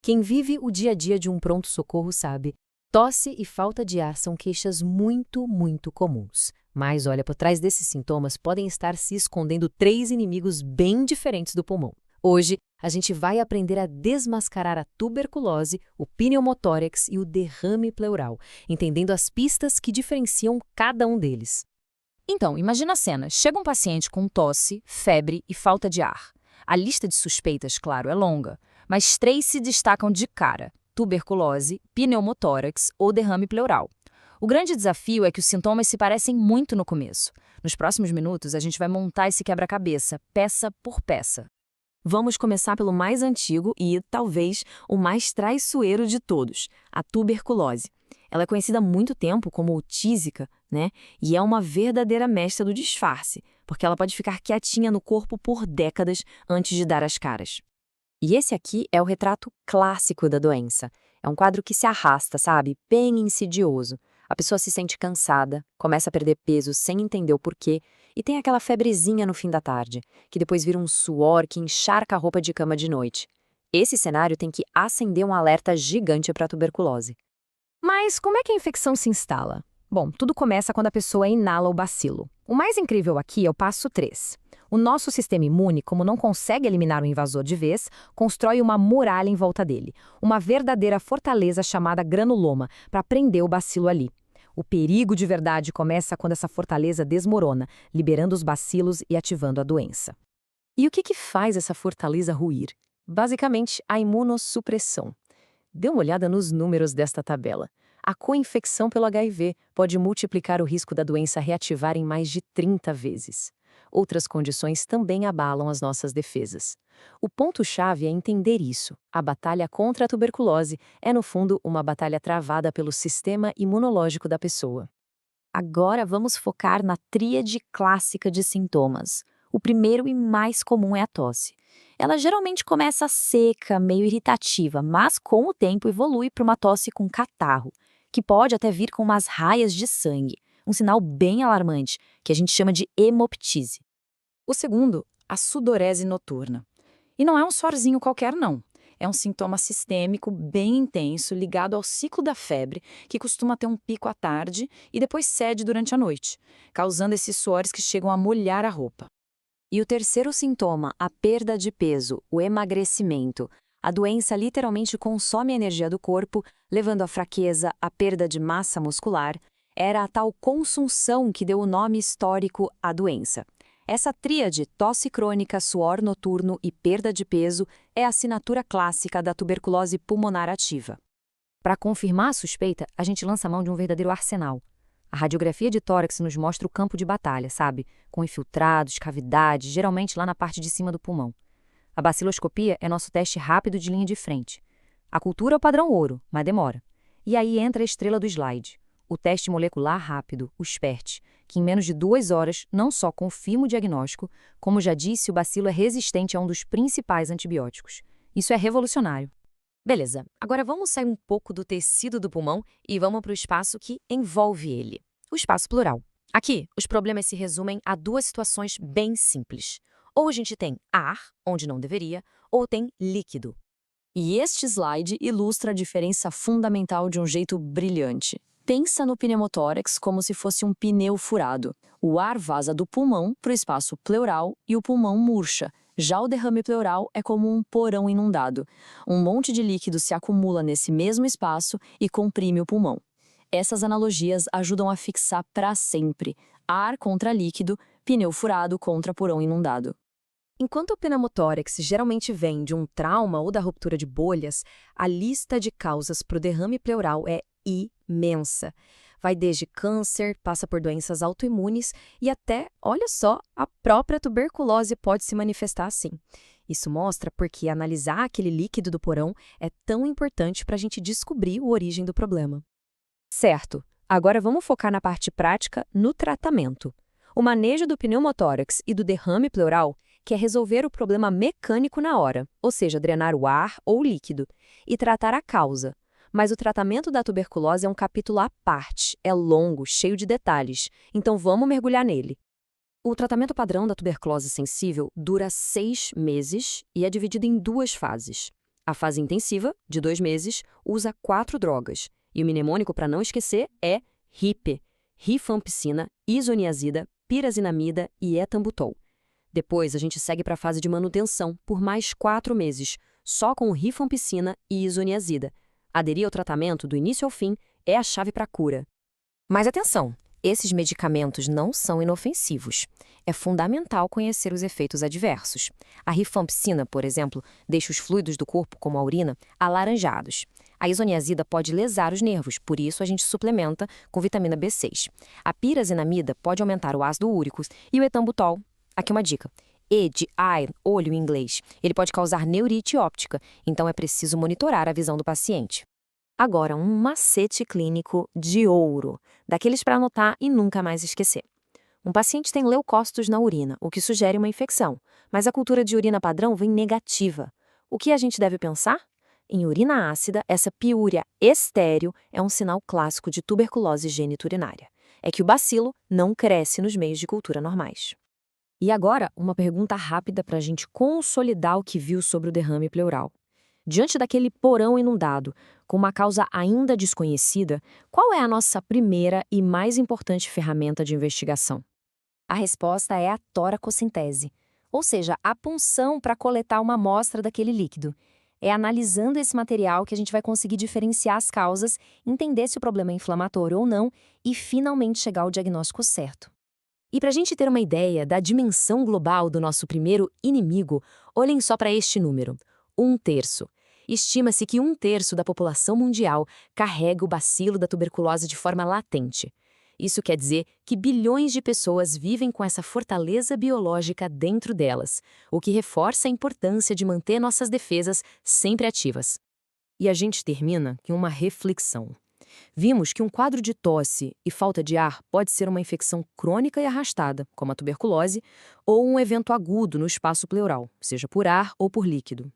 Quem vive o dia a dia de um pronto-socorro sabe, tosse e falta de ar são queixas muito comuns. Mas olha, por trás desses sintomas podem estar se escondendo três inimigos bem diferentes do pulmão. Hoje, a gente vai aprender a desmascarar a tuberculose, o pneumotórax e o derrame pleural, entendendo as pistas que diferenciam cada um deles. Então, imagina a cena. Chega um paciente com tosse, febre e falta de ar. A lista de suspeitas, claro, é longa, mas três se destacam de cara: tuberculose, pneumotórax ou derrame pleural. O grande desafio é que os sintomas se parecem muito no começo. Nos próximos minutos, a gente vai montar esse quebra-cabeça, peça por peça. Vamos começar pelo mais antigo e, talvez, o mais traiçoeiro de todos, a tuberculose. Ela é conhecida há muito tempo como tísica, né? E é uma verdadeira mestra do disfarce, porque ela pode ficar quietinha no corpo por décadas antes de dar as caras. E esse aqui é o retrato clássico da doença. É um quadro que se arrasta, sabe? Bem insidioso. A pessoa se sente cansada, começa a perder peso sem entender o porquê e tem aquela febrezinha no fim da tarde, que depois vira um suor que encharca a roupa de cama de noite. Esse cenário tem que acender um alerta gigante para a tuberculose. Mas como é que a infecção se instala? Bom, tudo começa quando a pessoa inala o bacilo. O mais incrível aqui é o passo 3. O nosso sistema imune, como não consegue eliminar o invasor de vez, constrói uma muralha em volta dele, uma verdadeira fortaleza chamada granuloma, para prender o bacilo ali. O perigo de verdade começa quando essa fortaleza desmorona, liberando os bacilos e ativando a doença. E o que faz essa fortaleza ruir? Basicamente, a imunossupressão. Dê uma olhada nos números desta tabela. A co-infecção pelo HIV pode multiplicar o risco da doença reativar em mais de 30 vezes. Outras condições também abalam as nossas defesas. O ponto-chave é entender isso. A batalha contra a tuberculose é, no fundo, uma batalha travada pelo sistema imunológico da pessoa. Agora vamos focar na tríade clássica de sintomas. O primeiro e mais comum é a tosse. Ela geralmente começa seca, meio irritativa, mas com o tempo evolui para uma tosse com catarro, que pode até vir com umas raias de sangue, um sinal bem alarmante, que a gente chama de hemoptise. O segundo, a sudorese noturna. E não é um suorzinho qualquer, não. É um sintoma sistêmico bem intenso ligado ao ciclo da febre, que costuma ter um pico à tarde e depois cede durante a noite, causando esses suores que chegam a molhar a roupa. E o terceiro sintoma, a perda de peso, o emagrecimento. A doença literalmente consome a energia do corpo, levando à fraqueza, à perda de massa muscular. Era a tal consunção que deu o nome histórico à doença. Essa tríade, tosse crônica, suor noturno e perda de peso, é a assinatura clássica da tuberculose pulmonar ativa. Para confirmar a suspeita, a gente lança a mão de um verdadeiro arsenal. A radiografia de tórax nos mostra o campo de batalha, sabe? Com infiltrados, cavidades, geralmente lá na parte de cima do pulmão. A baciloscopia é nosso teste rápido de linha de frente. A cultura é o padrão ouro, mas demora. E aí entra a estrela do slide. O teste molecular rápido, o SPERT, que em menos de 2 horas não só confirma o diagnóstico, como já disse, o bacilo é resistente a um dos principais antibióticos. Isso é revolucionário. Beleza, agora vamos sair um pouco do tecido do pulmão e vamos para o espaço que envolve ele, o espaço pleural. Aqui, os problemas se resumem a duas situações bem simples. Ou a gente tem ar, onde não deveria, ou tem líquido. E este slide ilustra a diferença fundamental de um jeito brilhante. Pensa no pneumotórax como se fosse um pneu furado. O ar vaza do pulmão para o espaço pleural e o pulmão murcha. Já o derrame pleural é como um porão inundado. Um monte de líquido se acumula nesse mesmo espaço e comprime o pulmão. Essas analogias ajudam a fixar para sempre: ar contra líquido, pneu furado contra porão inundado. Enquanto o pneumotórax geralmente vem de um trauma ou da ruptura de bolhas, a lista de causas para o derrame pleural é imensa. Vai desde câncer, passa por doenças autoimunes e até, olha só, a própria tuberculose pode se manifestar assim. Isso mostra porque analisar aquele líquido do porão é tão importante para a gente descobrir a origem do problema. Certo, agora vamos focar na parte prática, no tratamento. O manejo do pneumotórax e do derrame pleural quer resolver o problema mecânico na hora, ou seja, drenar o ar ou o líquido, e tratar a causa. Mas o tratamento da tuberculose é um capítulo à parte, é longo, cheio de detalhes, então vamos mergulhar nele. O tratamento padrão da tuberculose sensível dura 6 meses e é dividido em 2 fases. A fase intensiva, de 2 meses, usa 4 drogas. E o mnemônico para não esquecer é RIPE, rifampicina, isoniazida, pirazinamida e etambutol. Depois, a gente segue para a fase de manutenção, por mais 4 meses, só com rifampicina e isoniazida. Aderir ao tratamento do início ao fim é a chave para a cura. Mas atenção, esses medicamentos não são inofensivos. É fundamental conhecer os efeitos adversos. A rifampicina, por exemplo, deixa os fluidos do corpo, como a urina, alaranjados. A isoniazida pode lesar os nervos, por isso a gente suplementa com vitamina B6. A pirazinamida pode aumentar o ácido úrico e o etambutol. Aqui uma dica. E de eye, olho em inglês. Ele pode causar neurite óptica, então é preciso monitorar a visão do paciente. Agora, um macete clínico de ouro, daqueles para anotar e nunca mais esquecer. Um paciente tem leucócitos na urina, o que sugere uma infecção, mas a cultura de urina padrão vem negativa. O que a gente deve pensar? Em urina ácida, essa piúria estéril é um sinal clássico de tuberculose geniturinária. É que o bacilo não cresce nos meios de cultura normais. E agora, uma pergunta rápida para a gente consolidar o que viu sobre o derrame pleural. Diante daquele porão inundado, com uma causa ainda desconhecida, qual é a nossa primeira e mais importante ferramenta de investigação? A resposta é a toracocentese, ou seja, a punção para coletar uma amostra daquele líquido. É analisando esse material que a gente vai conseguir diferenciar as causas, entender se o problema é inflamatório ou não e finalmente chegar ao diagnóstico certo. E para a gente ter uma ideia da dimensão global do nosso primeiro inimigo, olhem só para este número: 1/3. Estima-se que 1/3 da população mundial carrega o bacilo da tuberculose de forma latente. Isso quer dizer que bilhões de pessoas vivem com essa fortaleza biológica dentro delas, o que reforça a importância de manter nossas defesas sempre ativas. E a gente termina com uma reflexão. Vimos que um quadro de tosse e falta de ar pode ser uma infecção crônica e arrastada, como a tuberculose, ou um evento agudo no espaço pleural, seja por ar ou por líquido.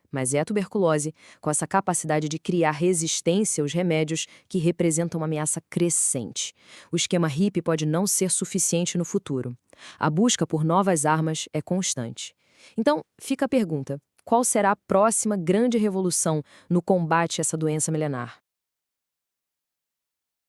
Mas é a tuberculose, com essa capacidade de criar resistência aos remédios, que representa uma ameaça crescente. O esquema HIP pode não ser suficiente no futuro. A busca por novas armas é constante. Então, fica a pergunta: qual será a próxima grande revolução no combate a essa doença milenar?